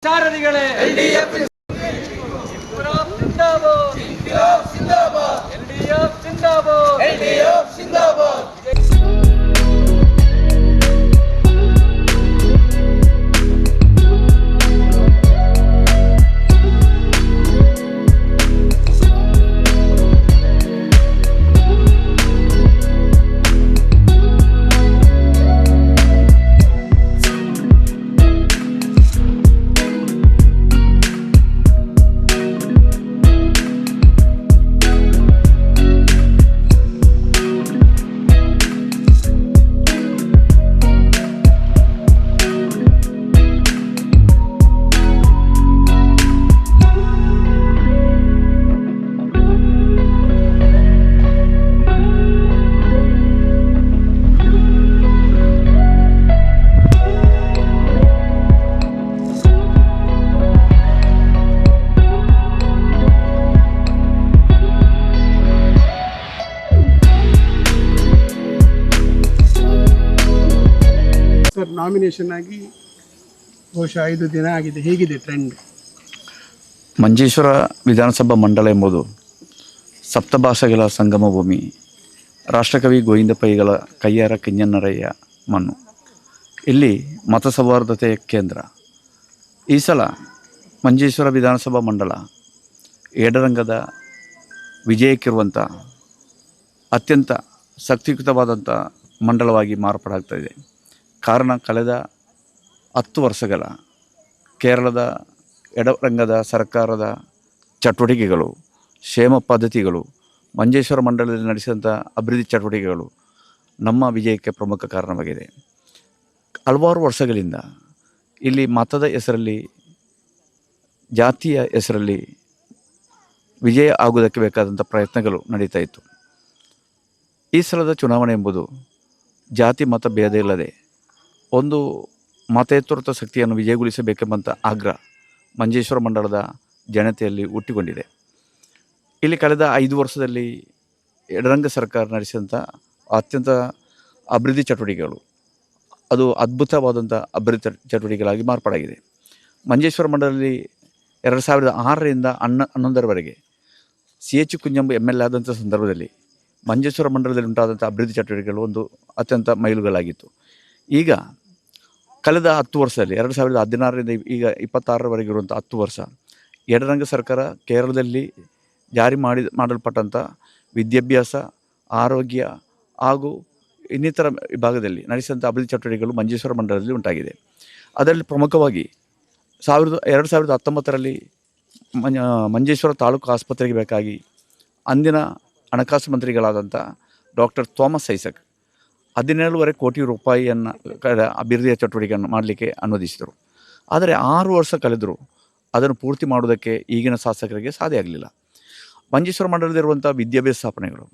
ಸಾರಥಿಗಳೇ LDF ಜಿಂದಾಬಾದ್, LDF ಜಿಂದಾಬಾದ್, LDF ಜಿಂದಾಬಾದ್. Sir, nomination ಆಗಿ ಬಹುಶಃ 5 ದಿನ ಆಗಿದೆ. ಹೇಗಿದೆ ಟ್ರೆಂಡ್? ಮಂಜೇಶ್ವರ ವಿಧಾನಸಭಾ ಮಂಡಲ ಎಂಬುದು ಸಪ್ತಭಾಷೆಗಳ ಸಂಗಮ ಭೂಮಿ. ರಾಷ್ಟ್ರಕವಿ ಗೋವಿಂದ ಪೈಗಳ ಕಯ್ಯಾರ ಕಿಂಜನ್ನರಯ್ಯ ಮಣ್ಣು. ಇಲ್ಲಿ ಮತ ಸೌಹಾರ್ದತೆಯ ಕೇಂದ್ರ. ಈ ಸಲ ಮಂಜೇಶ್ವರ ವಿಧಾನಸಭಾ ಮಂಡಲ ಎಡರಂಗದ ವಿಜಯಕ್ಕಿರುವಂಥ ಅತ್ಯಂತ ಶಕ್ತಿಯುತವಾದಂಥ ಮಂಡಲವಾಗಿ ಮಾರ್ಪಾಡಾಗ್ತಾಯಿದೆ. ಕಾರಣ, ಕಳೆದ 10 ವರ್ಷಗಳ ಕೇರಳದ ಎಡರಂಗದ ಸರ್ಕಾರದ ಚಟುವಟಿಕೆಗಳು, ಕ್ಷೇಮ ಪದ್ಧತಿಗಳು, ಮಂಜೇಶ್ವರ ಮಂಡಲದಲ್ಲಿ ನಡೆಸಿದಂಥ ಅಭಿವೃದ್ಧಿ ಚಟುವಟಿಕೆಗಳು ನಮ್ಮ ವಿಜಯಕ್ಕೆ ಪ್ರಮುಖ ಕಾರಣವಾಗಿದೆ. ಹಲವಾರು ವರ್ಷಗಳಿಂದ ಇಲ್ಲಿ ಮತದ ಹೆಸರಲ್ಲಿ, ಜಾತಿಯ ಹೆಸರಲ್ಲಿ ವಿಜಯ ಆಗುವುದಕ್ಕೆ ಬೇಕಾದಂಥ ಪ್ರಯತ್ನಗಳು ನಡೀತಾ ಇತ್ತು. ಈ ಸಲದ ಚುನಾವಣೆ ಎಂಬುದು ಜಾತಿ ಮತ ಭೇದ ಇಲ್ಲದೆ ಒಂದು ಮತೇತೃತ್ವ ಶಕ್ತಿಯನ್ನು ವಿಜಯಗೊಳಿಸಬೇಕೆಂಬಂಥ ಆಗ್ರಹ ಮಂಜೇಶ್ವರ ಮಂಡಲದ ಜನತೆಯಲ್ಲಿ ಹುಟ್ಟಿಕೊಂಡಿದೆ. ಇಲ್ಲಿ ಕಳೆದ 5 ವರ್ಷದಲ್ಲಿ ಎಡರಂಗ ಸರ್ಕಾರ ನಡೆಸಿದಂಥ ಅತ್ಯಂತ ಅಭಿವೃದ್ಧಿ ಚಟುವಟಿಕೆಗಳು ಅದು ಅದ್ಭುತವಾದಂಥ ಅಭಿವೃದ್ಧಿ ಚಟುವಟಿಕೆಗಳಾಗಿ ಮಾರ್ಪಾಡಾಗಿದೆ. ಮಂಜೇಶ್ವರ ಮಂಡಲದಲ್ಲಿ 2006ರಿಂದ 2011ರವರೆಗೆ CH ಕುಂಜಂಬು MLA ಆದಂಥ ಸಂದರ್ಭದಲ್ಲಿ ಮಂಜೇಶ್ವರ ಮಂಡಲದಲ್ಲಿ ಉಂಟಾದಂಥ ಅಭಿವೃದ್ಧಿ ಚಟುವಟಿಕೆಗಳು ಒಂದು ಅತ್ಯಂತ ಮೈಲುಗಲ್ಲಾಗಿತ್ತು. ಈಗ ಕಳೆದ 10 ವರ್ಷದಲ್ಲಿ 2016ರಿಂದ ಈಗ 26ರವರೆಗೆ ಇರುವಂಥ 10 ವರ್ಷ ಎಡರಂಗ ಸರ್ಕಾರ ಕೇರಳದಲ್ಲಿ ಜಾರಿ ಮಾಡಲ್ಪಟ್ಟಂಥ ವಿದ್ಯಾಭ್ಯಾಸ, ಆರೋಗ್ಯ ಹಾಗೂ ಇನ್ನಿತರ ವಿಭಾಗದಲ್ಲಿ ನಡೆಸಿದಂಥ ಅಭಿವೃದ್ಧಿ ಚಟುವಟಿಕೆಗಳು ಮಂಜೇಶ್ವರ ಮಂಡಲದಲ್ಲಿ ಉಂಟಾಗಿದೆ. ಅದರಲ್ಲಿ ಪ್ರಮುಖವಾಗಿ 2019ರಲ್ಲಿ ಮಂಜೇಶ್ವರ ತಾಲೂಕು ಆಸ್ಪತ್ರೆಗೆ ಬೇಕಾಗಿ ಅಂದಿನ ಹಣಕಾಸು ಮಂತ್ರಿಗಳಾದಂಥ ಡಾಕ್ಟರ್ ಥಾಮಸ್ ಐಸಕ್ 17 ಕೋಟಿ ರೂಪಾಯಿಯನ್ನು ಅಭಿವೃದ್ಧಿಯ ಚಟುವಟಿಕೆಯನ್ನು ಮಾಡಲಿಕ್ಕೆ ಅನುಮೋದಿಸಿದರು. ಆದರೆ 6 ವರ್ಷ ಕಳೆದರೂ ಅದನ್ನು ಪೂರ್ತಿ ಮಾಡುವುದಕ್ಕೆ ಈಗಿನ ಶಾಸಕರಿಗೆ ಸಾಧ್ಯ ಆಗಲಿಲ್ಲ. ಮಂಜೇಶ್ವರ ಮಂಡಲದಲ್ಲಿರುವಂಥ ವಿದ್ಯಾಭ್ಯಾಸ ಸ್ಥಾಪನೆಗಳು,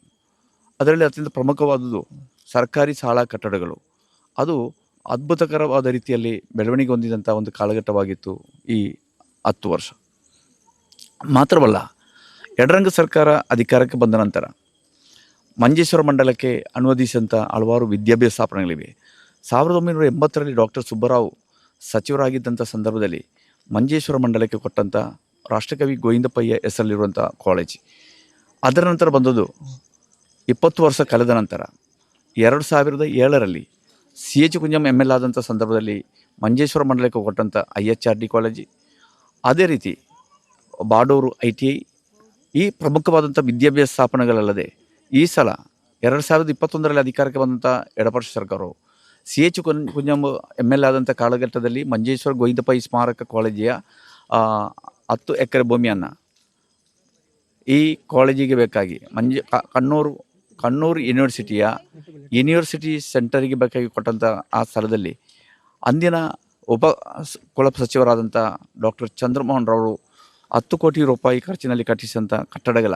ಅದರಲ್ಲಿ ಅತ್ಯಂತ ಪ್ರಮುಖವಾದುದು ಸರ್ಕಾರಿ ಶಾಲಾ ಕಟ್ಟಡಗಳು, ಅದು ಅದ್ಭುತಕರವಾದ ರೀತಿಯಲ್ಲಿ ಬೆಳವಣಿಗೆ ಹೊಂದಿದಂಥ ಒಂದು ಕಾಲಘಟ್ಟವಾಗಿತ್ತು ಈ 10 ವರ್ಷ. ಮಾತ್ರವಲ್ಲ, ಎಡರಂಗ ಸರ್ಕಾರ ಅಧಿಕಾರಕ್ಕೆ ಬಂದ ನಂತರ ಮಂಜೇಶ್ವರ ಮಂಡಲಕ್ಕೆ ಅನುಮೋದಿಸಿದಂಥ ಹಲವಾರು ವಿದ್ಯಾಭ್ಯಾಸ ಸ್ಥಾಪನೆಗಳಿವೆ. 1980ರಲ್ಲಿ ಡಾಕ್ಟರ್ ಸುಬ್ಬರಾವ್ ಸಚಿವರಾಗಿದ್ದಂಥ ಸಂದರ್ಭದಲ್ಲಿ ಮಂಜೇಶ್ವರ ಮಂಡಲಕ್ಕೆ ಕೊಟ್ಟಂಥ ರಾಷ್ಟ್ರಕವಿ ಗೋವಿಂದ ಪಯ್ಯ ಹೆಸರಲ್ಲಿರುವಂಥ ಕಾಲೇಜ್. ಅದರ ನಂತರ ಬಂದದ್ದು 20 ವರ್ಷ ಕಳೆದ ನಂತರ 2007ರಲ್ಲಿ CH ಕುಂಜಂ MLA ಆದಂಥ ಸಂದರ್ಭದಲ್ಲಿ ಮಂಜೇಶ್ವರ ಮಂಡಲಕ್ಕೆ ಕೊಟ್ಟಂಥ IHRD ಕಾಲೇಜಿ, ಅದೇ ರೀತಿ ಬಾಡೂರು ITI, ಈ ಪ್ರಮುಖವಾದಂಥ ವಿದ್ಯಾಭ್ಯಾಸ ಸ್ಥಾಪನೆಗಳಲ್ಲದೆ ಈ ಸಲ 2021ರಲ್ಲಿ ಅಧಿಕಾರಕ್ಕೆ ಬಂದಂಥ ಎಡಪಕ್ಷ ಸರ್ಕಾರವು CH ಕುಂಜಂ MLA ಆದಂಥ ಕಾಲಘಟ್ಟದಲ್ಲಿ ಮಂಜೇಶ್ವರ ಗೋವಿಂದ ಪೈ ಸ್ಮಾರಕ ಕಾಲೇಜಿಯ 10 ಎಕರೆ ಭೂಮಿಯನ್ನು ಈ ಕಾಲೇಜಿಗೆ ಬೇಕಾಗಿ ಕಣ್ಣೂರು ಯೂನಿವರ್ಸಿಟಿ ಸೆಂಟರಿಗೆ ಬೇಕಾಗಿ ಕೊಟ್ಟಂಥ ಆ ಸ್ಥಳದಲ್ಲಿ ಅಂದಿನ ಉಪ ಕುಲ ಸಚಿವರಾದಂಥ ಡಾಕ್ಟರ್ ಚಂದ್ರಮೋಹನ್ ರಾವ್ 10 ಕೋಟಿ ರೂಪಾಯಿ ಖರ್ಚಿನಲ್ಲಿ ಕಟ್ಟಿಸಿದಂಥ ಕಟ್ಟಡಗಳ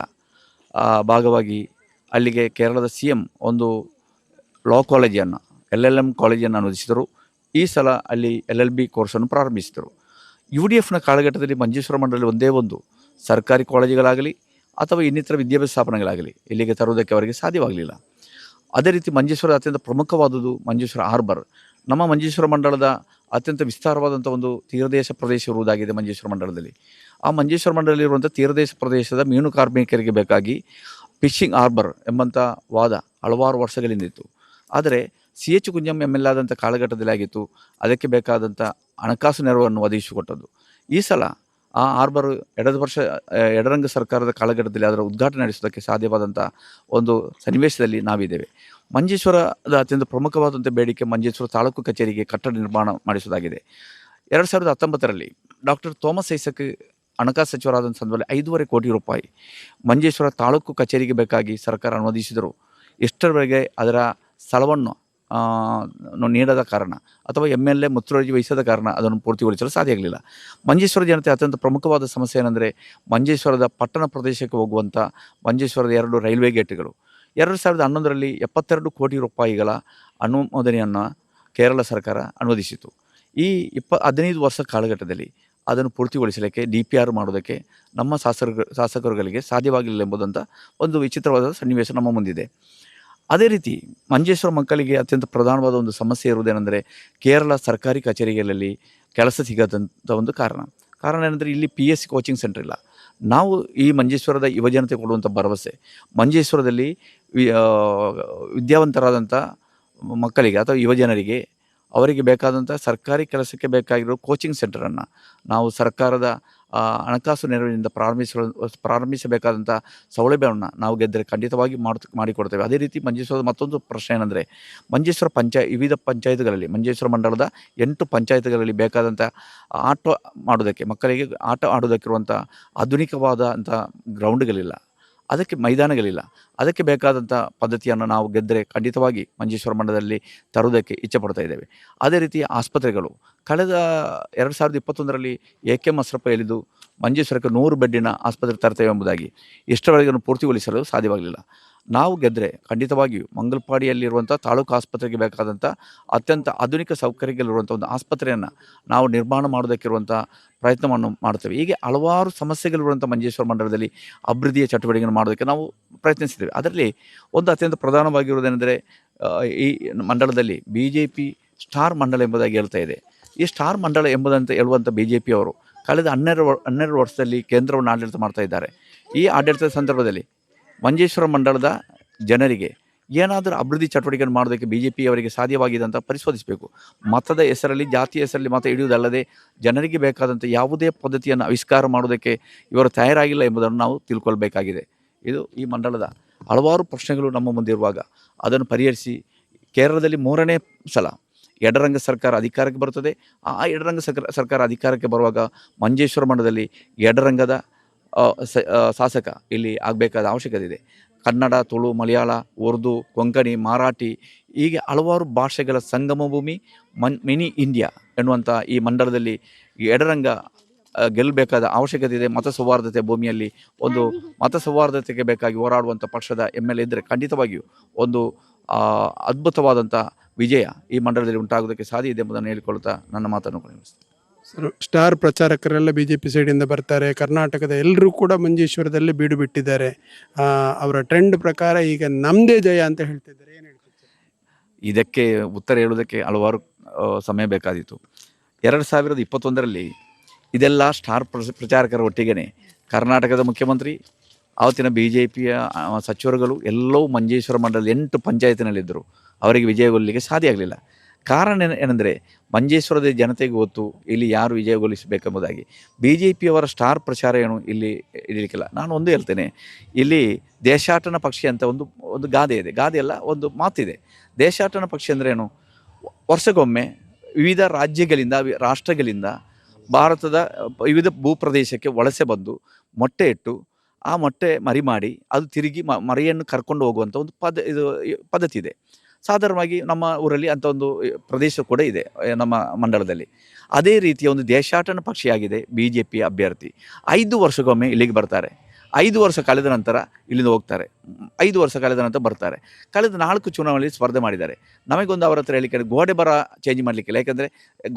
ಭಾಗವಾಗಿ ಅಲ್ಲಿಗೆ ಕೇರಳದ CM ಒಂದು ಲಾ ಕಾಲೇಜನ್ನು LLM ಕಾಲೇಜನ್ನು ಅನುಮೋದಿಸಿದರು. ಈ ಸಲ ಅಲ್ಲಿ LLB ಕೋರ್ಸನ್ನು ಪ್ರಾರಂಭಿಸಿದರು. UDFನ ಕಾಲಘಟ್ಟದಲ್ಲಿ ಮಂಜೇಶ್ವರ ಮಂಡಲದಲ್ಲಿ ಒಂದೇ ಒಂದು ಸರ್ಕಾರಿ ಕಾಲೇಜುಗಳಾಗಲಿ ಅಥವಾ ಇನ್ನಿತರ ವಿದ್ಯಾಭ್ಯಾಸ ಸ್ಥಾಪನೆಗಳಾಗಲಿ ಇಲ್ಲಿಗೆ ತರುವುದಕ್ಕೆ ಅವರಿಗೆ ಸಾಧ್ಯವಾಗಲಿಲ್ಲ. ಅದೇ ರೀತಿ ಮಂಜೇಶ್ವರದ ಅತ್ಯಂತ ಪ್ರಮುಖವಾದುದು ಮಂಜೇಶ್ವರ ಹಾರ್ಬರ್. ನಮ್ಮ ಮಂಜೇಶ್ವರ ಮಂಡಲದ ಅತ್ಯಂತ ವಿಸ್ತಾರವಾದಂಥ ಒಂದು ತೀರದೇಶ ಪ್ರದೇಶ ಇರುವುದಾಗಿದೆ ಮಂಜೇಶ್ವರ ಮಂಡಲದಲ್ಲಿ. ಆ ಮಂಜೇಶ್ವರ ಮಂಡಲದಲ್ಲಿ ಇರುವಂಥ ತೀರದೇಶ ಪ್ರದೇಶದ ಮೀನು ಕಾರ್ಮಿಕರಿಗೆ ಬೇಕಾಗಿ ಫಿಶಿಂಗ್ ಹಾರ್ಬರ್ ಎಂಬಂಥ ವಾದ ಹಲವಾರು ವರ್ಷಗಳಿಂದಿತ್ತು. ಆದರೆ CH ಕುಂಜಂ MLA ಆದಂಥ ಕಾಲಘಟ್ಟದಲ್ಲಿ ಆಗಿತ್ತು. ಅದಕ್ಕೆ ಬೇಕಾದಂಥ ಹಣಕಾಸು ನೆರವನ್ನು ಒದಗಿಸಿಕೊಟ್ಟದ್ದು. ಈ ಸಲ ಆ ಹಾರ್ಬರ್ ಎಡರಂಗ ಸರ್ಕಾರದ ಕಾಲಘಟ್ಟದಲ್ಲಿ ಅದರ ಉದ್ಘಾಟನೆ ನಡೆಸೋದಕ್ಕೆ ಸಾಧ್ಯವಾದಂಥ ಒಂದು ಸನ್ನಿವೇಶದಲ್ಲಿ ನಾವಿದ್ದೇವೆ. ಮಂಜೇಶ್ವರದ ಅತ್ಯಂತ ಪ್ರಮುಖವಾದಂಥ ಬೇಡಿಕೆ ಮಂಜೇಶ್ವರ ತಾಲೂಕು ಕಚೇರಿಗೆ ಕಟ್ಟಡ ನಿರ್ಮಾಣ ಮಾಡಿಸುವುದಾಗಿದೆ. 2019ರಲ್ಲಿ ಡಾಕ್ಟರ್ ಥೋಮಸ್ ಐಸಕ್ ಹಣಕಾಸು ಸಚಿವರಾದಂಥ ಸಂದರ್ಭದಲ್ಲಿ 5.5 ಕೋಟಿ ರೂಪಾಯಿ ಮಂಜೇಶ್ವರ ತಾಲೂಕು ಕಚೇರಿಗೆ ಬೇಕಾಗಿ ಸರ್ಕಾರ ಅನುಮೋದಿಸಿದರು. ಎಷ್ಟರವರೆಗೆ ಅದರ ಸ್ಥಳವನ್ನು ನೀಡದ ಕಾರಣ ಅಥವಾ MLA ಮುತುವರ್ಜಿ ವಹಿಸದ ಕಾರಣ ಅದನ್ನು ಪೂರ್ತಿಗೊಳಿಸಲು ಸಾಧ್ಯ ಆಗಲಿಲ್ಲ. ಮಂಜೇಶ್ವರ ಜನತೆ ಅತ್ಯಂತ ಪ್ರಮುಖವಾದ ಸಮಸ್ಯೆ ಏನೆಂದರೆ ಮಂಜೇಶ್ವರದ ಪಟ್ಟಣ ಪ್ರದೇಶಕ್ಕೆ ಹೋಗುವಂಥ ಮಂಜೇಶ್ವರದ 2 ರೈಲ್ವೆ ಗೇಟ್ಗಳು 2011ರಲ್ಲಿ 72 ಕೋಟಿ ರೂಪಾಯಿಗಳ ಅನುಮೋದನೆಯನ್ನು ಕೇರಳ ಸರ್ಕಾರ ಅನುಮೋದಿಸಿತು. ಈ 15 ವರ್ಷ ಕಾಲಘಟ್ಟದಲ್ಲಿ ಅದನ್ನು ಪೂರ್ತಿಗೊಳಿಸಲಿಕ್ಕೆ DPR ಮಾಡೋದಕ್ಕೆ ನಮ್ಮ ಶಾಸಕರುಗಳಿಗೆ ಸಾಧ್ಯವಾಗಿಲ್ಲ ಎಂಬುದಂಥ ಒಂದು ವಿಚಿತ್ರವಾದ ಸನ್ನಿವೇಶ ನಮ್ಮ ಮುಂದಿದೆ. ಅದೇ ರೀತಿ ಮಂಜೇಶ್ವರ ಮಕ್ಕಳಿಗೆ ಅತ್ಯಂತ ಪ್ರಧಾನವಾದ ಒಂದು ಸಮಸ್ಯೆ ಇರುವುದೇನೆಂದರೆ ಕೇರಳ ಸರ್ಕಾರಿ ಕಚೇರಿಗಳಲ್ಲಿ ಕೆಲಸ ಸಿಗದಂಥ ಒಂದು ಕಾರಣ ಏನಂದರೆ ಇಲ್ಲಿ PSC ಕೋಚಿಂಗ್ ಸೆಂಟರ್ ಇಲ್ಲ. ನಾವು ಈ ಮಂಜೇಶ್ವರದ ಯುವಜನತೆ ಕೊಡುವಂಥ ಭರವಸೆ ಮಂಜೇಶ್ವರದಲ್ಲಿ ವಿದ್ಯಾವಂತರಾದಂಥ ಮಕ್ಕಳಿಗೆ ಅಥವಾ ಯುವಜನರಿಗೆ ಅವರಿಗೆ ಬೇಕಾದಂಥ ಸರ್ಕಾರಿ ಕೆಲಸಕ್ಕೆ ಬೇಕಾಗಿರೋ ಕೋಚಿಂಗ್ ಸೆಂಟರನ್ನು ನಾವು ಸರ್ಕಾರದ ಹಣಕಾಸು ನೆರವಿನಿಂದ ಪ್ರಾರಂಭಿಸಬೇಕಾದಂಥ ಸೌಲಭ್ಯವನ್ನು ನಾವು ಗೆದ್ದರೆ ಖಂಡಿತವಾಗಿ ಮಾಡಿಕೊಡ್ತೇವೆ. ಅದೇ ರೀತಿ ಮಂಜೇಶ್ವರದ ಮತ್ತೊಂದು ಪ್ರಶ್ನೆ ಏನಂದರೆ ಮಂಜೇಶ್ವರ ವಿವಿಧ ಪಂಚಾಯತ್ಗಳಲ್ಲಿ ಮಂಜೇಶ್ವರ ಮಂಡಲದ 8 ಪಂಚಾಯತ್ಗಳಲ್ಲಿ ಬೇಕಾದಂಥ ಮಕ್ಕಳಿಗೆ ಆಟ ಆಡೋದಕ್ಕಿರುವಂಥ ಆಧುನಿಕವಾದಂಥ ಗ್ರೌಂಡ್ಗಳಿಲ್ಲ, ಅದಕ್ಕೆ ಮೈದಾನಗಳಿಲ್ಲ. ಅದಕ್ಕೆ ಬೇಕಾದಂಥ ಪದ್ಧತಿಯನ್ನು ನಾವು ಗೆದ್ದರೆ ಖಂಡಿತವಾಗಿ ಮಂಜೇಶ್ವರ ಮಂಡಲದಲ್ಲಿ ತರುವುದಕ್ಕೆ ಇಚ್ಛೆ ಪಡ್ತಾ ಇದ್ದೇವೆ. ಅದೇ ರೀತಿ ಆಸ್ಪತ್ರೆಗಳು ಕಳೆದ 2021ರಲ್ಲಿ AKM ಅಶ್ರಫ್ ಹೇಳಿದ್ದು ಮಂಜೇಶ್ವರಕ್ಕೆ 100 ಬೆಡ್ಡಿನ ಆಸ್ಪತ್ರೆ ತರ್ತೇವೆ ಎಂಬುದಾಗಿ. ಇಷ್ಟರವರೆಗೂ ಪೂರ್ತಿಗೊಳಿಸಲು ಸಾಧ್ಯವಾಗಲಿಲ್ಲ. ನಾವು ಗೆದ್ದರೆ ಖಂಡಿತವಾಗಿಯೂ ಮಂಗಲ್ಪಾಡಿಯಲ್ಲಿರುವಂಥ ತಾಲೂಕು ಆಸ್ಪತ್ರೆಗೆ ಬೇಕಾದಂಥ ಅತ್ಯಂತ ಆಧುನಿಕ ಸೌಕರ್ಯಗಳಿರುವಂಥ ಒಂದು ಆಸ್ಪತ್ರೆಯನ್ನು ನಾವು ನಿರ್ಮಾಣ ಮಾಡೋದಕ್ಕಿರುವಂಥ ಪ್ರಯತ್ನವನ್ನು ಮಾಡ್ತೇವೆ. ಹೀಗೆ ಹಲವಾರು ಸಮಸ್ಯೆಗಳಿರುವಂಥ ಮಂಜೇಶ್ವರ ಮಂಡಲದಲ್ಲಿ ಅಭಿವೃದ್ಧಿಯ ಚಟುವಟಿಕೆಯನ್ನು ಮಾಡೋದಕ್ಕೆ ನಾವು ಪ್ರಯತ್ನಿಸಿದ್ದೇವೆ. ಅದರಲ್ಲಿ ಒಂದು ಅತ್ಯಂತ ಪ್ರಧಾನವಾಗಿರುವುದೇನೆಂದರೆ ಈ ಮಂಡಲದಲ್ಲಿ BJP ಸ್ಟಾರ್ ಮಂಡಲ ಎಂಬುದಾಗಿ ಹೇಳ್ತಾ ಇದೆ. ಈ ಸ್ಟಾರ್ ಮಂಡಲ ಎಂಬುದಂತ ಹೇಳುವಂಥ BJP ಅವರು ಕಳೆದ 12 ವರ್ಷದಲ್ಲಿ ಕೇಂದ್ರವನ್ನು ಆಡಳಿತ ಮಾಡ್ತಾ ಇದ್ದಾರೆ. ಈ ಆಡಳಿತದ ಸಂದರ್ಭದಲ್ಲಿ ಮಂಜೇಶ್ವರ ಮಂಡಲದ ಜನರಿಗೆ ಏನಾದರೂ ಅಭಿವೃದ್ಧಿ ಚಟುವಟಿಕೆಯನ್ನು ಮಾಡೋದಕ್ಕೆ BJP ಅವರಿಗೆ ಸಾಧ್ಯವಾಗಿದೆ ಅಂತ ಪರಿಶೋಧಿಸಬೇಕು. ಮತದ ಹೆಸರಲ್ಲಿ ಜಾತಿಯ ಹೆಸರಲ್ಲಿ ಮತ ಹಿಡಿಯುವುದಲ್ಲದೆ ಜನರಿಗೆ ಬೇಕಾದಂಥ ಯಾವುದೇ ಪದ್ಧತಿಯನ್ನು ಆವಿಷ್ಕಾರ ಮಾಡೋದಕ್ಕೆ ಇವರು ತಯಾರಾಗಿಲ್ಲ ಎಂಬುದನ್ನು ನಾವು ತಿಳ್ಕೊಳ್ಬೇಕಾಗಿದೆ. ಇದು ಈ ಮಂಡಲದ ಹಲವಾರು ಪ್ರಶ್ನೆಗಳು ನಮ್ಮ ಮುಂದಿರುವಾಗ ಅದನ್ನು ಪರಿಹರಿಸಿ ಕೇರಳದಲ್ಲಿ 3ನೇ ಸಲ ಎಡರಂಗ ಸರ್ಕಾರ ಅಧಿಕಾರಕ್ಕೆ ಬರುತ್ತದೆ. ಆ ಎಡರಂಗ ಸರ್ಕಾರ ಅಧಿಕಾರಕ್ಕೆ ಬರುವಾಗ ಮಂಜೇಶ್ವರ ಮಂಡಲದಲ್ಲಿ ಎಡರಂಗದ ಶಾಸಕ ಇಲ್ಲಿ ಆಗಬೇಕಾದ ಅವಶ್ಯಕತೆ ಇದೆ. ಕನ್ನಡ, ತುಳು, ಮಲಯಾಳ, ಉರ್ದು, ಕೊಂಕಣಿ, ಮರಾಠಿ ಹೀಗೆ ಹಲವಾರು ಭಾಷೆಗಳ ಸಂಗಮ ಭೂಮಿ ಮಿನಿ ಇಂಡಿಯಾ ಎನ್ನುವಂಥ ಈ ಮಂಡಲದಲ್ಲಿ ಎಡರಂಗ ಗೆಲ್ಲಬೇಕಾದ ಅವಶ್ಯಕತೆ ಇದೆ. ಮತ ಸೌಹಾರ್ದತೆ ಭೂಮಿಯಲ್ಲಿ ಒಂದು ಮತ ಸೌಹಾರ್ದತೆಗೆ ಬೇಕಾಗಿ ಹೋರಾಡುವಂಥ ಪಕ್ಷದ MLA ಇದ್ದರೆ ಖಂಡಿತವಾಗಿಯೂ ಒಂದು ಅದ್ಭುತವಾದಂಥ ವಿಜಯ ಈ ಮಂಡಲದಲ್ಲಿ ಉಂಟಾಗೋದಕ್ಕೆ ಸಾಧ್ಯ ಇದೆ ಎಂಬುದನ್ನು ಹೇಳಿಕೊಳ್ಳುತ್ತಾ ನನ್ನ ಮಾತನ್ನು ಕೊನೆಗೊಳಿಸ್ತೇನೆ. ಸರ್, ಸ್ಟಾರ್ ಪ್ರಚಾರಕರೆಲ್ಲ BJP ಸೈಡಿಂದ ಬರ್ತಾರೆ. ಕರ್ನಾಟಕದ ಎಲ್ಲರೂ ಕೂಡ ಮಂಜೇಶ್ವರದಲ್ಲಿ ಬೀಡು ಬಿಟ್ಟಿದ್ದಾರೆ. ಅವರ ಟ್ರೆಂಡ್ ಪ್ರಕಾರ ಈಗ ನಮ್ಮದೇ ಜಯ ಅಂತ ಹೇಳ್ತಿದ್ದಾರೆ. ಏನು ಹೇಳ್ತೀವಿ? ಇದಕ್ಕೆ ಉತ್ತರ ಹೇಳುವುದಕ್ಕೆ ಹಲವಾರು ಸಮಯ ಬೇಕಾದೀತು. 2021ರಲ್ಲಿ ಇದೆಲ್ಲ ಸ್ಟಾರ್ ಪ್ರಚಾರಕರ ಒಟ್ಟಿಗೆ ಕರ್ನಾಟಕದ ಮುಖ್ಯಮಂತ್ರಿ, ಆವತ್ತಿನ BJPಯ ಸಚಿವರುಗಳು ಎಲ್ಲವೂ ಮಂಜೇಶ್ವರ ಮಂಡಲದ 8 ಪಂಚಾಯತಿನಲ್ಲಿದ್ದರು. ಅವರಿಗೆ ವಿಜಯಗೊಳ್ಳಲಿಕ್ಕೆ ಸಾಧ್ಯ ಆಗಲಿಲ್ಲ. ಕಾರಣ ಏನೆಂದರೆ ಮಂಜೇಶ್ವರದ ಜನತೆಗೆ ಗೊತ್ತು ಇಲ್ಲಿ ಯಾರು ವಿಜಯಗೊಳಿಸಬೇಕೆಂಬುದಾಗಿ. BJPಯವರ ಸ್ಟಾರ್ ಪ್ರಚಾರ ಏನು ಇಲ್ಲಿ ಇರಲಿಕ್ಕಿಲ್ಲ. ನಾನು ಒಂದು ಹೇಳ್ತೇನೆ, ಇಲ್ಲಿ ದೇಶಾಟನ ಪಕ್ಷಿ ಅಂತ ಒಂದು ಗಾದೆ ಇದೆ. ಗಾದೆ ಅಲ್ಲ, ಒಂದು ಮಾತಿದೆ. ದೇಶಾಟನ ಪಕ್ಷಿ ಅಂದರೆ ಏನು? ವರ್ಷಕ್ಕೊಮ್ಮೆ ವಿವಿಧ ರಾಷ್ಟ್ರಗಳಿಂದ ಭಾರತದ ವಿವಿಧ ಭೂಪ್ರದೇಶಕ್ಕೆ ವಲಸೆ ಬಂದು ಮೊಟ್ಟೆ ಇಟ್ಟು ಆ ಮೊಟ್ಟೆ ಮರಿ ಮಾಡಿ ಅದು ತಿರುಗಿ ಮರಿಯನ್ನು ಕರ್ಕೊಂಡು ಹೋಗುವಂಥ ಒಂದು ಪದ್ಧತಿ ಇದೆ. ಸಾಧಾರಣವಾಗಿ ನಮ್ಮ ಊರಲ್ಲಿ ಅಂಥ ಒಂದು ಪ್ರದೇಶ ಕೂಡ ಇದೆ ನಮ್ಮ ಮಂಡಲದಲ್ಲಿ. ಅದೇ ರೀತಿಯ ಒಂದು ದೇಶಾಟನ ಪಕ್ಷಿಯಾಗಿದೆ BJP ಅಭ್ಯರ್ಥಿ. 5 ವರ್ಷಕ್ಕೊಮ್ಮೆ ಇಲ್ಲಿಗೆ ಬರ್ತಾರೆ. 5 ವರ್ಷ ಕಳೆದ ನಂತರ ಇಲ್ಲಿಂದ ಹೋಗ್ತಾರೆ. 5 ವರ್ಷ ಕಳೆದ ನಂತರ ಬರ್ತಾರೆ. ಕಳೆದ 4 ಚುನಾವಣೆಯಲ್ಲಿ ಸ್ಪರ್ಧೆ ಮಾಡಿದ್ದಾರೆ. ನಮಗೊಂದು ಅವರ ಹತ್ರ ಹೇಳಿಕೆ, ಗೋಡೆ ಬರ ಚೇಂಜ್ ಮಾಡಲಿಕ್ಕಿಲ್ಲ. ಯಾಕೆಂದರೆ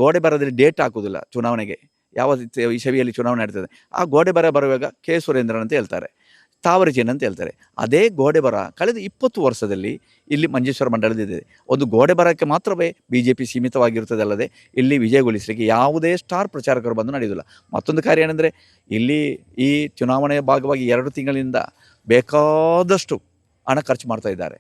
ಗೋಡೆ ಬರದಲ್ಲಿ ಡೇಟ್ ಹಾಕೋದಿಲ್ಲ ಚುನಾವಣೆಗೆ, ಯಾವ ಇಸವಿಯಲ್ಲಿ ಚುನಾವಣೆ ನಡೀತದೆ. ಆ ಗೋಡೆ ಬರುವಾಗ K. ಸುರೇಂದ್ರನ್ ಅಂತ ಹೇಳ್ತಾರೆ. ತಾವರೆ ಅಂತ ಹೇಳ್ತಾರೆ. ಅದೇ ಗೋಡೆ ಬರ ಕಳೆದ 20 ವರ್ಷದಲ್ಲಿ ಇಲ್ಲಿ ಮಂಜೇಶ್ವರ ಮಂಡಲದಿದೆ. ಒಂದು ಗೋಡೆ ಬರಕ್ಕೆ ಮಾತ್ರವೇ BJP ಸೀಮಿತವಾಗಿರುತ್ತದೆ ಅಲ್ಲದೆ ಇಲ್ಲಿ ವಿಜಯಗೊಳಿಸಲಿಕ್ಕೆ ಯಾವುದೇ ಸ್ಟಾರ್ ಪ್ರಚಾರಕರು ಬಂದು ನಡೆಯುವುದಿಲ್ಲ. ಮತ್ತೊಂದು ಕಾರ್ಯ ಏನೆಂದರೆ ಇಲ್ಲಿ ಈ ಚುನಾವಣೆಯ ಭಾಗವಾಗಿ 2 ತಿಂಗಳಿಂದ ಬೇಕಾದಷ್ಟು ಹಣ ಖರ್ಚು ಮಾಡ್ತಾ ಇದ್ದಾರೆ.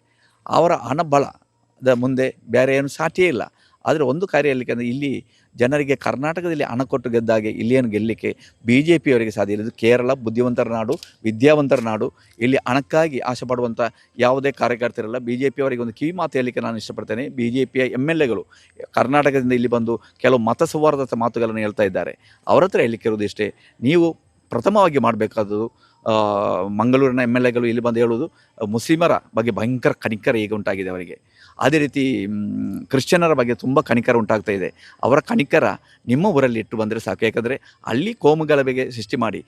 ಅವರ ಹಣ ಬಲದ ಮುಂದೆ ಬೇರೆ ಏನು ಸಾಟಿಯೇ ಇಲ್ಲ. ಆದರೆ ಒಂದು ಕಾರ್ಯ ಹೇಳಲಿಕ್ಕೆ ಇಲ್ಲಿ ಜನರಿಗೆ ಕರ್ನಾಟಕದಲ್ಲಿ ಹಣ ಕೊಟ್ಟು ಗೆದ್ದಾಗೆ ಇಲ್ಲಿಯನ್ನು ಗೆಲ್ಲಲಿಕ್ಕೆ BJPಯವರಿಗೆ ಸಾಧ್ಯ ಇಲ್ಲ. ಇದು ಕೇರಳ ಬುದ್ಧಿವಂತರ ನಾಡು, ವಿದ್ಯಾವಂತರ ನಾಡು. ಇಲ್ಲಿ ಹಣಕ್ಕಾಗಿ ಆಸೆ ಪಡುವಂಥ ಯಾವುದೇ ಕಾರ್ಯಕರ್ತರಿಲ್ಲ. BJPಯವರಿಗೆ ಒಂದು ಕಿವಿ ಮಾತು ಹೇಳಲಿಕ್ಕೆ ನಾನು ಇಷ್ಟಪಡ್ತೇನೆ. BJPಯ MLAಗಳು ಕರ್ನಾಟಕದಿಂದ ಇಲ್ಲಿ ಬಂದು ಕೆಲವು ಮತ ಸೌಹಾರ್ದತೆ ಮಾತುಗಳನ್ನು ಹೇಳ್ತಾ ಇದ್ದಾರೆ. ಅವರ ಹತ್ರ ಹೇಳಲಿಕ್ಕಿರೋದು ಇಷ್ಟೇ, ನೀವು ಪ್ರಥಮವಾಗಿ ಮಾಡಬೇಕಾದದ್ದು ಮಂಗಳೂರಿನ MLAಗಳು ಇಲ್ಲಿ ಬಂದು ಹೇಳುವುದು ಮುಸ್ಲಿಮರ ಬಗ್ಗೆ ಭಯಂಕರ ಕನಿಕರ ಈಗ ಉಂಟಾಗಿದೆ ಅವರಿಗೆ. ಅದೇ ರೀತಿ ಕ್ರಿಶ್ಚಿಯನ್ನರ ಬಗ್ಗೆ ತುಂಬ ಕನಿಕರ ಉಂಟಾಗ್ತಾ ಇದೆ. ಅವರ ಕನಿಕರ ನಿಮ್ಮ ಊರಲ್ಲಿ ಇಟ್ಟು ಬಂದರೆ ಸಾಕು. ಯಾಕಂದರೆ ಅಲ್ಲಿ ಕೋಮುಗಲಭೆಗೆ ಸೃಷ್ಟಿ ಮಾಡಿ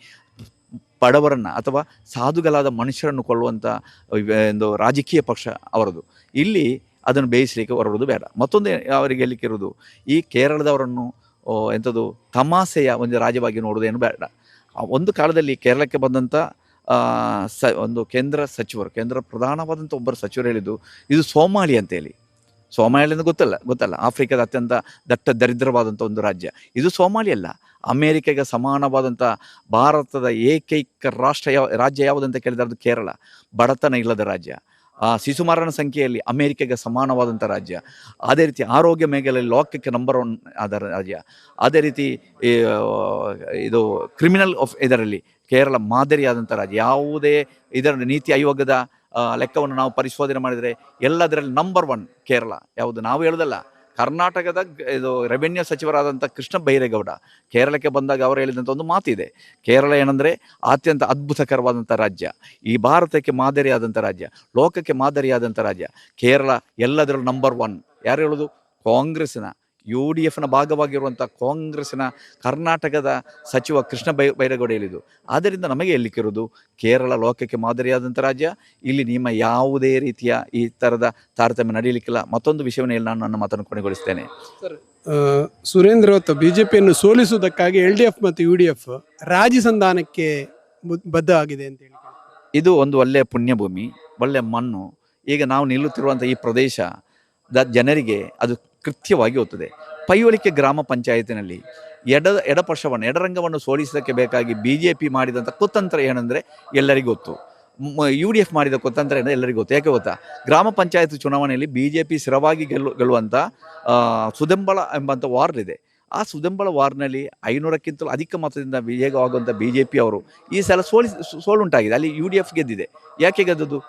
ಬಡವರನ್ನು ಅಥವಾ ಸಾಧುಗಳಾದ ಮನುಷ್ಯರನ್ನು ಕೊಲ್ಲುವಂಥ ಒಂದು ರಾಜಕೀಯ ಪಕ್ಷ ಅವರದು. ಇಲ್ಲಿ ಅದನ್ನು ಬೇಯಿಸಲಿಕ್ಕೆ ಹೊರಡುವುದು ಬೇಡ. ಮತ್ತೊಂದು ಅವರಿಗೆ ಹೇಳಲಿಕ್ಕಿರುವುದು, ಈ ಕೇರಳದವರನ್ನು ಎಂಥದ್ದು ತಮಾಷೆಯ ಒಂದು ರಾಜ್ಯವಾಗಿ ನೋಡುವುದೇನು ಬೇಡ. ಒಂದು ಕಾಲದಲ್ಲಿ ಕೇರಳಕ್ಕೆ ಬಂದಂಥ ಒಂದು ಕೇಂದ್ರ ಪ್ರಧಾನವಾದಂಥ ಒಬ್ಬರು ಸಚಿವರು ಹೇಳಿದ್ದು, ಇದು ಸೋಮಾಲಿ ಅಂತೇಳಿ. ಸೋಮಾಲಿ ಅಂತ ಗೊತ್ತಲ್ಲ, ಆಫ್ರಿಕಾದ ಅತ್ಯಂತ ದರಿದ್ರವಾದಂಥ ಒಂದು ರಾಜ್ಯ. ಇದು ಸೋಮಾಲಿ ಅಲ್ಲ, ಅಮೇರಿಕೆಗೆ ಸಮಾನವಾದಂಥ ಭಾರತದ ಏಕೈಕ ರಾಜ್ಯ ಯಾವುದಂತ ಕೇಳಿದರೆ ಅದು ಕೇರಳ. ಬಡತನ ಇಲ್ಲದ ರಾಜ್ಯ, ಶಿಶುಮರಣ ಸಂಖ್ಯೆಯಲ್ಲಿ ಅಮೇರಿಕೆಗೆ ಸಮಾನವಾದಂಥ ರಾಜ್ಯ. ಅದೇ ರೀತಿ ಆರೋಗ್ಯ ಮೇಘಲೆಯಲ್ಲಿ ಲೋಕಕ್ಕೆ ನಂಬರ್ 1 ಆದ ರಾಜ್ಯ. ಅದೇ ರೀತಿ ಇದು ಕ್ರಿಮಿನಲ್ ಇದರಲ್ಲಿ ಕೇರಳ ಮಾದರಿಯಾದಂಥ ರಾಜ್ಯ. ಯಾವುದೇ ಇದರ ನೀತಿ ಆಯೋಗದ ಲೆಕ್ಕವನ್ನು ನಾವು ಪರಿಶೋಧನೆ ಮಾಡಿದರೆ ಎಲ್ಲದರಲ್ಲಿ ನಂಬರ್ 1 ಕೇರಳ. ಯಾವುದು ನಾವು ಹೇಳೋದಲ್ಲ, ಕರ್ನಾಟಕದ ಇದು ರೆವೆನ್ಯೂ ಸಚಿವರಾದಂಥ ಕೃಷ್ಣ ಬೈರೇಗೌಡ ಕೇರಳಕ್ಕೆ ಬಂದಾಗ ಅವರು ಹೇಳಿದಂಥ ಒಂದು ಮಾತಿದೆ. ಕೇರಳ ಏನಂದರೆ ಅತ್ಯಂತ ಅದ್ಭುತಕರವಾದಂಥ ರಾಜ್ಯ, ಈ ಭಾರತಕ್ಕೆ ಮಾದರಿಯಾದಂಥ ರಾಜ್ಯ, ಲೋಕಕ್ಕೆ ಮಾದರಿಯಾದಂಥ ರಾಜ್ಯ. ಕೇರಳ ಎಲ್ಲದರಲ್ಲೂ ನಂಬರ್ 1. ಯಾರು ಹೇಳೋದು? ಕಾಂಗ್ರೆಸ್ಸಿನ UDFನ ಭಾಗವಾಗಿರುವಂಥ ಕಾಂಗ್ರೆಸ್ಸಿನ ಕರ್ನಾಟಕದ ಸಚಿವ ಕೃಷ್ಣ ಬೈರೇಗೌಡ ಹೇಳಿದ್ದು. ಆದ್ದರಿಂದ ನಮಗೆ ಹೇಳಲಿಕ್ಕಿರೋದು, ಕೇರಳ ಲೋಕಕ್ಕೆ ಮಾದರಿಯಾದಂಥ ರಾಜ್ಯ. ಇಲ್ಲಿ ನಿಮ್ಮ ಯಾವುದೇ ರೀತಿಯ ಈ ಥರದ ತಾರತಮ್ಯ ನಡೆಯಲಿಕ್ಕಿಲ್ಲ. ಮತ್ತೊಂದು ವಿಷಯವನ್ನು ಹೇಳಿ ನಾನು ನನ್ನ ಮಾತನ್ನು ಕೊನೆಗೊಳಿಸ್ತೇನೆ. ಸುರೇಂದ್ರ ಅವತ್ತು BJPಯನ್ನು ಸೋಲಿಸುವುದಕ್ಕಾಗಿ LDF ಮತ್ತು UDF ರಾಜಿ ಸಂಧಾನಕ್ಕೆ ಬದ್ಧ ಆಗಿದೆ ಅಂತ ಹೇಳಿ. ಇದು ಒಂದು ಒಳ್ಳೆಯ ಪುಣ್ಯಭೂಮಿ, ಒಳ್ಳೆಯ ಮಣ್ಣು. ಈಗ ನಾವು ನಿಲ್ಲುತ್ತಿರುವಂಥ ಈ ಪ್ರದೇಶದ ಜನರಿಗೆ ಅದು ಕೃತ್ಯವಾಗಿ ಹೋಗ್ತದೆ. ಪೈವಳಿಕೆ ಗ್ರಾಮ ಪಂಚಾಯತಿನಲ್ಲಿ ಎಡರಂಗವನ್ನು ಸೋಲಿಸೋದಕ್ಕೆ ಬೇಕಾಗಿ BJP ಮಾಡಿದಂಥ ಕುತಂತ್ರ ಏನಂದರೆ ಎಲ್ಲರಿಗೂ ಗೊತ್ತು. UDF ಮಾಡಿದ ಕುತಂತ್ರ ಏನಂದರೆ ಎಲ್ಲರಿಗೂ ಗೊತ್ತು. ಯಾಕೆ ಗೊತ್ತಾ? ಗ್ರಾಮ ಪಂಚಾಯತ್ ಚುನಾವಣೆಯಲ್ಲಿ BJP ಸ್ಥಿರವಾಗಿ ಗೆಲ್ಲುವಂಥ ಸುದಂಬಳ ಎಂಬಂಥ ವಾರ್ಡ್ ಇದೆ. ಆ ಸುದಂಬಳ ವಾರ್ಡ್ನಲ್ಲಿ 500ಕ್ಕಿಂತಲೂ ಅಧಿಕ ಮತದಿಂದ ವಿಜಯವಾಗುವಂಥ BJP ಅವರು ಈ ಸಲ ಸೋಲುಂಟಾಗಿದೆ. ಅಲ್ಲಿ UDF ಗೆದ್ದಿದೆ. ಯಾಕೆ ಗೆದ್ದದ್ದು?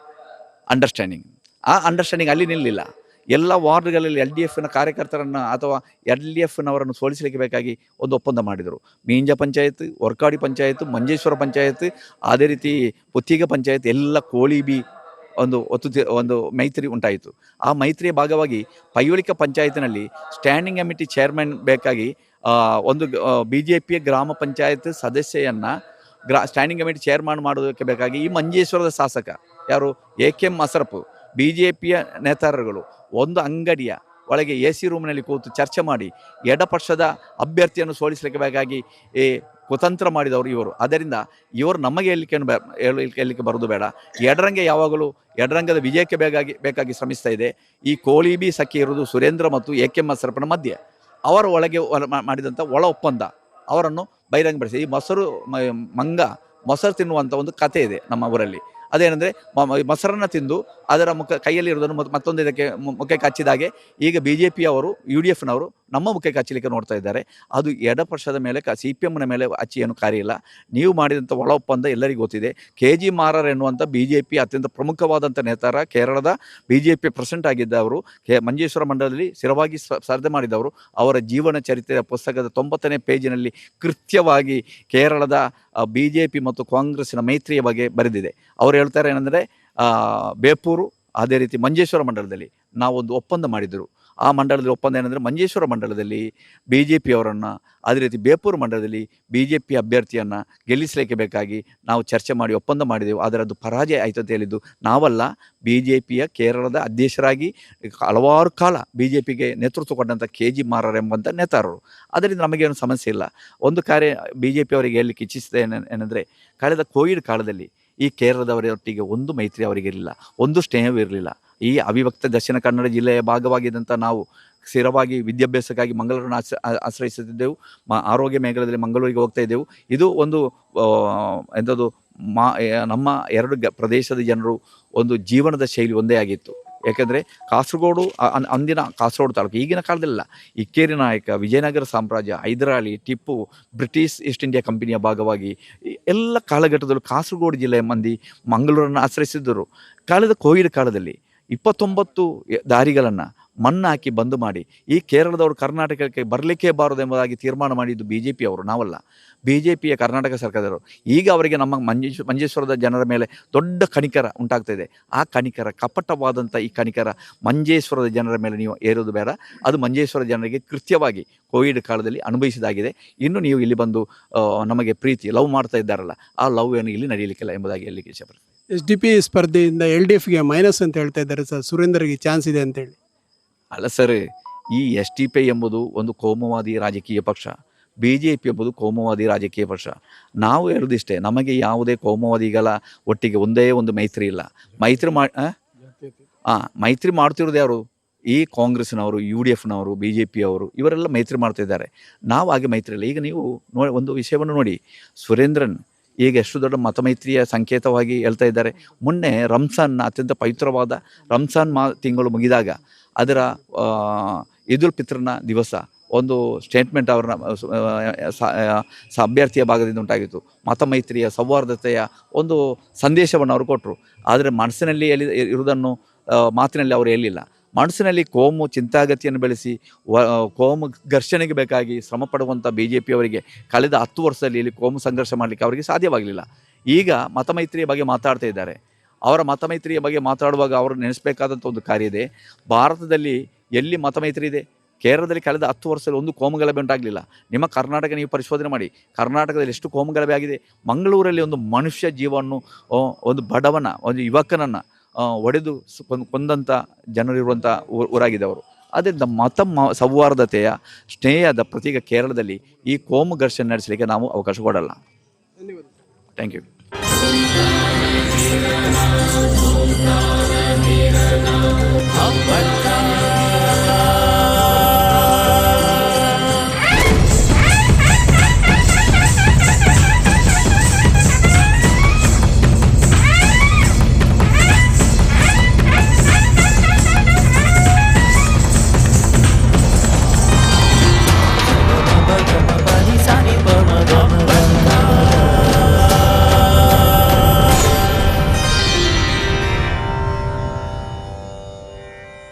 ಅಂಡರ್ಸ್ಟ್ಯಾಂಡಿಂಗ್. ಆ ಅಂಡರ್ಸ್ಟ್ಯಾಂಡಿಂಗ್ ಅಲ್ಲಿ ನಿಲ್ಲಿಲ್ಲ. ಎಲ್ಲ ವಾರ್ಡ್ಗಳಲ್ಲಿ LDFನ ಕಾರ್ಯಕರ್ತರನ್ನು ಅಥವಾ LDFನವರನ್ನು ಸೋಲಿಸಲಿಕ್ಕೆ ಬೇಕಾಗಿ ಒಂದು ಒಪ್ಪಂದ ಮಾಡಿದರು. ಮೀಂಜ ಪಂಚಾಯತ್, ಒರ್ಕಾಡಿ ಪಂಚಾಯತ್, ಮಂಜೇಶ್ವರ ಪಂಚಾಯತ್, ಅದೇ ರೀತಿ ಪುತ್ತಿಗ ಪಂಚಾಯತ್ ಎಲ್ಲ ಕೋಳಿಬಿ ಒಂದು ಮೈತ್ರಿ ಉಂಟಾಯಿತು. ಆ ಮೈತ್ರಿಯ ಭಾಗವಾಗಿ ಪೈವಳಿಕ ಪಂಚಾಯತ್ನಲ್ಲಿ ಸ್ಟ್ಯಾಂಡಿಂಗ್ ಕಮಿಟಿ ಚೇರ್ಮನ್ ಬೇಕಾಗಿ ಒಂದು BJPಯ ಗ್ರಾಮ ಪಂಚಾಯತ್ ಸದಸ್ಯೆಯನ್ನು ಸ್ಟ್ಯಾಂಡಿಂಗ್ ಕಮಿಟಿ ಚೇರ್ಮನ್ ಮಾಡೋದಕ್ಕೆ ಬೇಕಾಗಿ ಈ ಮಂಜೇಶ್ವರದ ಶಾಸಕ ಯಾರು AKM ಅಸರಫ್ BJPಯ ನೇತಾರರುಗಳು ಒಂದು ಅಂಗಡಿಯ ಒಳಗೆ AC ರೂಮ್ನಲ್ಲಿ ಕೂತು ಚರ್ಚೆ ಮಾಡಿ ಎಡಪಕ್ಷದ ಅಭ್ಯರ್ಥಿಯನ್ನು ಸೋಲಿಸಲಿಕ್ಕೆ ಬೇಕಾಗಿ ಕುತಂತ್ರ ಮಾಡಿದವರು ಇವರು. ಆದ್ದರಿಂದ ಇವರು ನಮಗೆ ಹೇಳಲಿಕ್ಕೆ ಬರೋದು ಬೇಡ. ಎಡರಂಗದ ವಿಜಯಕ್ಕೆ ಬೇಕಾಗಿ ಶ್ರಮಿಸ್ತಾ ಇದೆ. ಈ ಕೋಳಿಬಿ ಸಖಿ ಇರುವುದು ಸುರೇಂದ್ರ ಮತ್ತು AKM ಅಸರಫ್ನ ಮಧ್ಯೆ. ಅವರ ಒಳಗೆ ಮಾಡಿದಂಥ ಒಳ ಒಪ್ಪಂದ ಅವರನ್ನು ಬಹಿರಂಗಪಡಿಸಿ ಈ ಮೊಸರು ತಿನ್ನುವಂಥ ಒಂದು ಕಥೆ ಇದೆ ನಮ್ಮ ಊರಲ್ಲಿ. ಅದೇನೆಂದರೆ ಮೊಸರನ್ನು ತಿಂದು ಅದರ ಕೈಯಲ್ಲಿ ಇರೋದನ್ನು ಮತ್ತೊಂದು ಇದಕ್ಕೆ ಮುಖಕ್ಕೆ ಹಚ್ಚಿದಾಗೆ ಈಗ BJPಯವರು UDFನವರು ನಮ್ಮ ಮುಖಕ್ಕೆ ಹಚ್ಚಲಿಕ್ಕೆ ನೋಡ್ತಾ ಇದ್ದಾರೆ. ಅದು ಎಡಪಕ್ಷದ ಮೇಲೆ CPMನ ಮೇಲೆ ಹಚ್ಚಿ ಏನು ಕಾರ್ಯ ಇಲ್ಲ. ನೀವು ಮಾಡಿದಂಥ ಒಳ ಒಪ್ಪಂದ ಎಲ್ಲರಿಗೂ ಗೊತ್ತಿದೆ. KG ಮಾರರ್ ಎನ್ನುವಂಥ BJP ಅತ್ಯಂತ ಪ್ರಮುಖವಾದಂಥ ನೇತಾರ, ಕೇರಳದ BJP ಪ್ರೆಸಿಡೆಂಟ್ ಆಗಿದ್ದವರು, ಮಂಜೇಶ್ವರ ಮಂಡಲದಲ್ಲಿ ಸ್ಥಿರವಾಗಿ ಸ್ಪರ್ಧೆ ಮಾಡಿದವರು. ಅವರ ಜೀವನ ಚರಿತ್ರೆಯ ಪುಸ್ತಕದ 90ನೇ ಪೇಜಿನಲ್ಲಿ ಕೃತ್ಯವಾಗಿ ಕೇರಳದ BJP ಮತ್ತು ಕಾಂಗ್ರೆಸ್ಸಿನ ಮೈತ್ರಿಯ ಬಗ್ಗೆ ಬರೆದಿದೆ. ಅವರು ಹೇಳ್ತಾರೆ ಏನಂದರೆ, ಬೇಪೂರು ಅದೇ ರೀತಿ ಮಂಜೇಶ್ವರ ಮಂಡಲದಲ್ಲಿ ನಾವೊಂದು ಒಪ್ಪಂದ ಮಾಡಿದರು. ಆ ಮಂಡಲದಲ್ಲಿ ಒಪ್ಪಂದ ಏನಂದರೆ, ಮಂಜೇಶ್ವರ ಮಂಡಲದಲ್ಲಿ BJPಯವರನ್ನು, ಅದೇ ರೀತಿ ಬೇಪೂರು ಮಂಡಲದಲ್ಲಿ BJP ಅಭ್ಯರ್ಥಿಯನ್ನು ಗೆಲ್ಲಿಸಲಿಕ್ಕೆ ಬೇಕಾಗಿ ನಾವು ಚರ್ಚೆ ಮಾಡಿ ಒಪ್ಪಂದ ಮಾಡಿದೆವು. ಆದರೆ ಅದು ಪರಾಜಯ ಆಯಿತು ಅಂತ ಹೇಳಿದ್ದು ನಾವಲ್ಲ, BJPಯ ಕೇರಳದ ಅಧ್ಯಕ್ಷರಾಗಿ ಹಲವಾರು ಕಾಲ BJPಗೆ ನೇತೃತ್ವ ಕೊಟ್ಟಂಥ KG ಮಾರರ್ ಎಂಬಂಥ ನೇತಾರರು. ಅದರಿಂದ ನಮಗೇನು ಸಮಸ್ಯೆ ಇಲ್ಲ. ಒಂದು ಕಾರ್ಯ BJPಯವರಿಗೆ ಹೇಳಲಿಕ್ಕೆ ಇಚ್ಛಿಸಿದೆ ಏನಂದರೆ, ಕಳೆದ ಕೋವಿಡ್ ಕಾಲದಲ್ಲಿ ಈ ಕೇರಳದವರೊಟ್ಟಿಗೆ ಒಂದು ಮೈತ್ರಿ ಅವರಿಗಿರಲಿಲ್ಲ, ಒಂದು ಸ್ನೇಹವಿರಲಿಲ್ಲ. ಈ ಅವಿಭಕ್ತ ದಕ್ಷಿಣ ಕನ್ನಡ ಜಿಲ್ಲೆಯ ಭಾಗವಾಗಿದ್ದಂಥ ನಾವು ಸ್ಥಿರವಾಗಿ ವಿದ್ಯಾಭ್ಯಾಸಕ್ಕಾಗಿ ಮಂಗಳೂರನ್ನು ಆಶ್ರಯಿಸುತ್ತಿದ್ದೆವು. ಆರೋಗ್ಯ ಮೇಖಲೆಯಲ್ಲಿ ಮಂಗಳೂರಿಗೆ ಹೋಗ್ತಾ ಇದ್ದೆವು. ಇದು ಒಂದು ಎಂಥದ್ದು ನಮ್ಮ ಎರಡು ಪ್ರದೇಶದ ಜನರು ಒಂದು ಜೀವನದ ಶೈಲಿ ಒಂದೇ ಆಗಿತ್ತು. ಯಾಕೆಂದರೆ ಕಾಸರಗೋಡು ಅಂದಿನ ಕಾಸರಗೋಡು ತಾಲೂಕು, ಈಗಿನ ಕಾಲದಲ್ಲ, ಇಕ್ಕೇರಿ ನಾಯಕ, ವಿಜಯನಗರ ಸಾಮ್ರಾಜ್ಯ, Hyder Ali, Tipu, British East India ಕಂಪನಿಯ ಭಾಗವಾಗಿ ಎಲ್ಲ ಕಾಲಘಟ್ಟದಲ್ಲೂ ಕಾಸರಗೋಡು ಜಿಲ್ಲೆಯ ಮಂದಿ ಮಂಗಳೂರನ್ನು ಆಶ್ರಯಿಸಿದ್ದರು. ಕಾಲದ ಕೋವಿಡ್ ಕಾಲದಲ್ಲಿ 29 ದಾರಿಗಳನ್ನು ಮಣ್ಣು ಹಾಕಿ ಬಂದ್ ಮಾಡಿ ಈ ಕೇರಳದವರು ಕರ್ನಾಟಕಕ್ಕೆ ಬರಲಿಕ್ಕೆ ಬಾರದು ಎಂಬುದಾಗಿ ತೀರ್ಮಾನ ಮಾಡಿದ್ದು BJP ಅವರು, ನಾವಲ್ಲ. BJPಯ ಕರ್ನಾಟಕ ಸರ್ಕಾರದವರು. ಈಗ ಅವರಿಗೆ ನಮ್ಮ ಮಂಜೇಶ್ವರದ ಜನರ ಮೇಲೆ ದೊಡ್ಡ ಕನಿಕರ ಉಂಟಾಗ್ತಾ ಇದೆ. ಆ ಕನಿಕರ, ಕಪಟವಾದಂಥ ಈ ಕನಿಕರ ಮಂಜೇಶ್ವರದ ಜನರ ಮೇಲೆ ನೀವು ಏರೋದು ಬೇಡ. ಅದು ಮಂಜೇಶ್ವರ ಜನರಿಗೆ ಕೃತ್ಯವಾಗಿ ಕೋವಿಡ್ ಕಾಲದಲ್ಲಿ ಅನುಭವಿಸಿದಾಗಿದೆ. ಇನ್ನು ನೀವು ಇಲ್ಲಿ ಬಂದು ನಮಗೆ ಪ್ರೀತಿ ಲವ್ ಮಾಡ್ತಾ ಇದ್ದಾರಲ್ಲ, ಆ ಲವ್ ಏನು ಇಲ್ಲಿ ನಡೆಯಲಿಕ್ಕಿಲ್ಲ ಎಂಬುದಾಗಿ ಹೇಳಲಿಕ್ಕೆ ಇಷ್ಟಪಡ್ತೀನಿ. SDP ಸ್ಪರ್ಧೆಯಿಂದ LDFಗೆ ಮೈನಸ್ ಅಂತ ಹೇಳ್ತಾ ಇದ್ದಾರೆ ಸರ್, ಸುರೇಂದರ್ಗೆ ಚಾನ್ಸ್ ಇದೆ ಅಂತೇಳಿ. ಅಲ್ಲ ಸರ್, ಈ SDP ಎಂಬುದು ಒಂದು ಕೋಮುವಾದಿ ರಾಜಕೀಯ ಪಕ್ಷ, BJP ಎಂಬುದು ಕೋಮುವಾದಿ ರಾಜಕೀಯ ಪಕ್ಷ. ನಾವು ಹೇಳೋದಿಷ್ಟೇ, ನಮಗೆ ಯಾವುದೇ ಕೋಮುವಾದಿಗಳ ಒಟ್ಟಿಗೆ ಒಂದೇ ಒಂದು ಮೈತ್ರಿ ಇಲ್ಲ. ಮೈತ್ರಿ ಮಾಡ್ತಿರೋದು ಯಾರು? ಈ ಕಾಂಗ್ರೆಸ್ನವರು, UDFನವರು, BJP ಅವರು, ಇವರೆಲ್ಲ ಮೈತ್ರಿ ಮಾಡ್ತಿದ್ದಾರೆ. ನಾವು ಹಾಗೆ ಮೈತ್ರಿ ಇಲ್ಲ. ಈಗ ನೀವು ಒಂದು ವಿಷಯವನ್ನು ನೋಡಿ, ಸುರೇಂದ್ರನ್ ಈಗ ಎಷ್ಟು ದೊಡ್ಡ ಮತಮೈತ್ರಿಯ ಸಂಕೇತವಾಗಿ ಹೇಳ್ತಾ ಇದ್ದಾರೆ. ಮೊನ್ನೆ ರಂಜಾನ್ನ ಅತ್ಯಂತ ಪವಿತ್ರವಾದ ರಂಜಾನ್ ತಿಂಗಳು ಮುಗಿದಾಗ ಅದರ ಈದುಲ್ ಫಿತ್ರ್ನ ದಿವಸ ಒಂದು ಸ್ಟೇಟ್ಮೆಂಟ್ ಅವ್ರನ್ನ ಅಭ್ಯರ್ಥಿಯ ಭಾಗದಿಂದ ಉಂಟಾಗಿತ್ತು. ಮತಮೈತ್ರಿಯ ಸೌಹಾರ್ದತೆಯ ಒಂದು ಸಂದೇಶವನ್ನು ಅವರು ಕೊಟ್ಟರು. ಆದರೆ ಮನಸ್ಸಿನಲ್ಲಿ ಇರುವುದನ್ನು ಮಾತಿನಲ್ಲಿ ಅವರು ಹೇಳಿಲ್ಲ. ಮನಸ್ಸಿನಲ್ಲಿ ಕೋಮು ಚಿಂತಾಗತಿಯನ್ನು ಬೆಳೆಸಿ ಕೋಮು ಘರ್ಷಣೆಗೆ ಬೇಕಾಗಿ ಶ್ರಮ ಪಡುವಂಥ BJP ಅವರಿಗೆ ಕಳೆದ 10 ವರ್ಷದಲ್ಲಿ ಇಲ್ಲಿ ಕೋಮು ಸಂಘರ್ಷ ಮಾಡಲಿಕ್ಕೆ ಅವರಿಗೆ ಸಾಧ್ಯವಾಗಲಿಲ್ಲ. ಈಗ ಮತಮೈತ್ರಿಯ ಬಗ್ಗೆ ಮಾತಾಡ್ತಾ ಇದ್ದಾರೆ. ಅವರ ಮತಮೈತ್ರಿಯ ಬಗ್ಗೆ ಮಾತಾಡುವಾಗ ಅವರು ನೆನೆಸಬೇಕಾದಂಥ ಒಂದು ಕಾರ್ಯ ಇದೆ. ಭಾರತದಲ್ಲಿ ಎಲ್ಲಿ ಮತಮೈತ್ರಿ ಇದೆ? ಕೇರಳದಲ್ಲಿ ಕಳೆದ 10 ವರ್ಷದಲ್ಲಿ ಒಂದು ಕೋಮುಗಲಭೆ ಉಂಟಾಗಲಿಲ್ಲ. ನಿಮ್ಮ ಕರ್ನಾಟಕ ನೀವು ಪರಿಶೋಧನೆ ಮಾಡಿ, ಕರ್ನಾಟಕದಲ್ಲಿ ಎಷ್ಟು ಕೋಮುಗಲಭೆ ಆಗಿದೆ. ಮಂಗಳೂರಲ್ಲಿ ಒಂದು ಮನುಷ್ಯ ಜೀವವನ್ನು, ಒಂದು ಬಡವನ, ಒಂದು ಯುವಕನನ್ನು ಒಡೆದು ಕೊಂದಂಥ ಜನರಿರುವಂಥ ಊರಾಗಿದೆ ಅವರು. ಆದ್ದರಿಂದ ಸೌಹಾರ್ದತೆಯ ಸ್ನೇಹದ ಪ್ರತೀಕ ಕೇರಳದಲ್ಲಿ ಈ ಕೋಮು ಘರ್ಷಣೆ ನಡೆಸಲಿಕ್ಕೆ ನಾವು ಅವಕಾಶ ಕೊಡಲ್ಲ. Thank you.